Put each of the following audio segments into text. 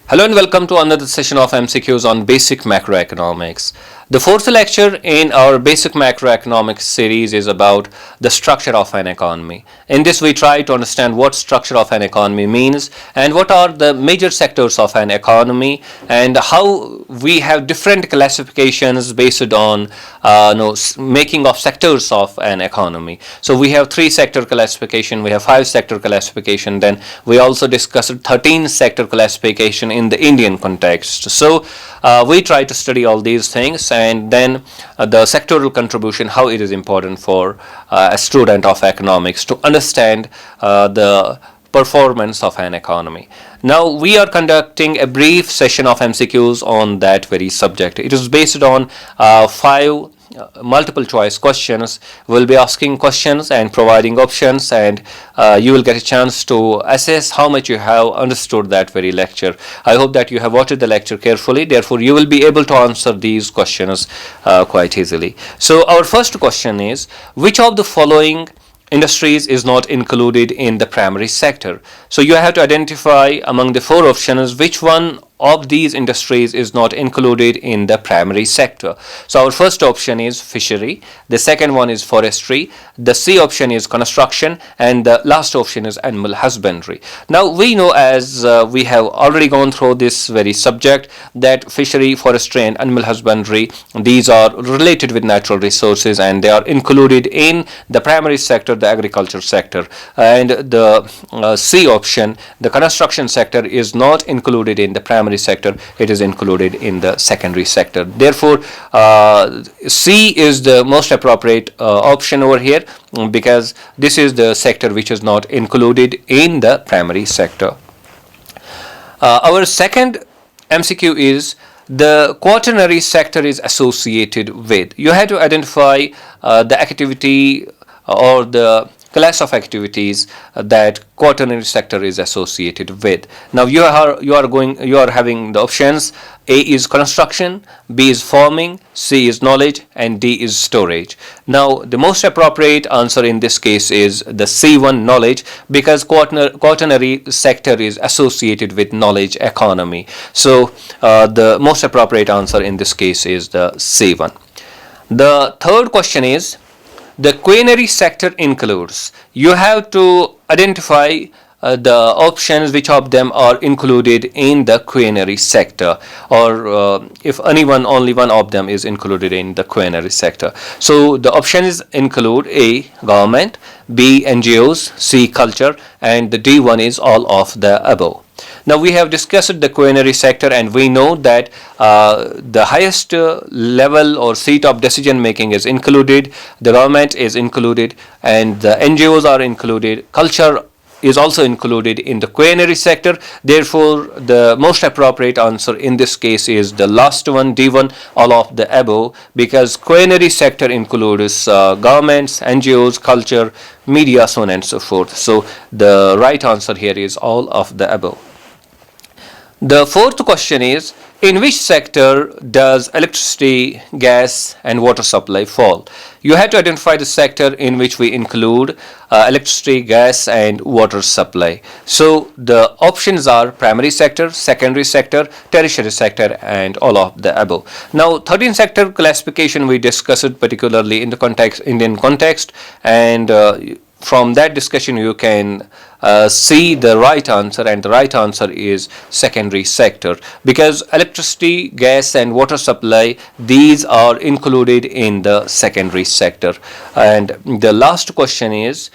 Hello and welcome to another session of MCQs on basic macroeconomics. The fourth lecture in our basic macroeconomics series is about the structure of an economy. In this we try to understand what structure of an economy means and what are the major sectors of an economy and how we have different classifications based on making of sectors of an economy. So we have 3 sector classification, we have 5 sector classification, then we also discussed 13 sector classification in the Indian context. So we try to study all these things, and then the sectoral contribution, how it is important for a student of economics to understand the performance of an economy. Now we are conducting a brief session of MCQs on that very subject. It is based on 5 multiple choice questions. We'll be asking questions and providing options, and you will get a chance to assess how much you have understood that very lecture. I hope that you have watched the lecture carefully, therefore you will be able to answer these questions quite easily. So our first question is, which of the following industries is not included in the primary sector? So you have to identify among the 4 options which one of these industries is not included in the primary sector. So our first option is fishery, the second one is forestry, the C option is construction, and the last option is animal husbandry. Now we know, as we have already gone through this very subject, that fishery, forestry and animal husbandry, these are related with natural resources and they are included in the primary sector, the agriculture sector. And the C option, the construction sector, is not included in the primary sector, it is included in the secondary sector. Therefore C is the most appropriate option over here, because this is the sector which is not included in the primary sector. Our second MCQ is, the quaternary sector is associated with. You have to identify the activity or the class of activities that quaternary sector is associated with. Now you are having the options: A is construction, B is farming, C is knowledge, and D is storage. Now the most appropriate answer in this case is the C1, knowledge, because quaternary sector is associated with knowledge economy. So the most appropriate answer in this case is the C1. The third question is, the quaternary sector includes. You have to identify the options which of them are included in the quaternary sector, or if only one of them is included in the quaternary sector. So the options include: A, government, B, NGOs, C, culture, and the D one is all of the above. Now we have discussed the quaternary sector, and we know that the highest level or seat of decision making is included, the government is included, and the NGOs are included, culture is also included in the quaternary sector. Therefore the most appropriate answer in this case is the last one, D1, all of the above, because quaternary sector includes governments, NGOs, culture, media, so on and so forth. So the right answer here is all of the above. The fourth question is, in which sector does electricity, gas and water supply fall? You have to identify the sector in which we include electricity, gas and water supply. So the options are primary sector, secondary sector, tertiary sector, and all of the above. Now 13 sector classification we discussed particularly in the Indian context, and from that discussion you can see the right answer, and the right answer is secondary sector, because electricity, gas and water supply, these are included in the secondary sector. And the last question is,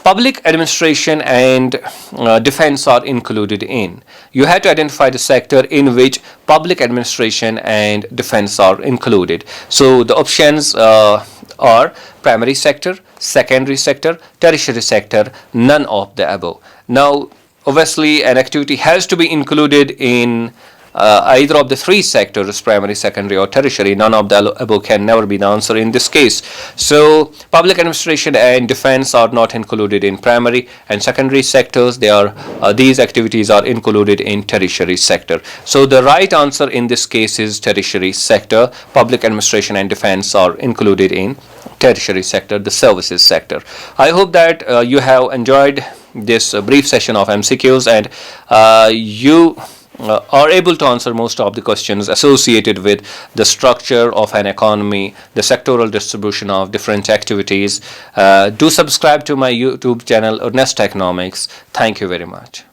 public administration and defense are included in. You have to identify the sector in which public administration and defense are included. So the options are primary sector, secondary sector, tertiary sector, none of the above. Now obviously an activity has to be included in either of the 3 sectors, primary, secondary or tertiary. None of the above can never be the answer in this case. So public administration and defense are not included in primary and secondary sectors. These activities are included in tertiary sector. So the right answer in this case is tertiary sector. Public administration and defense are included in tertiary sector, the services sector. I hope that you have enjoyed this brief session of MCQs, and you are able to answer most of the questions associated with the structure of an economy, the sectoral distribution of different activities. Do subscribe to my YouTube channel, Nest Economics. Thank you very much.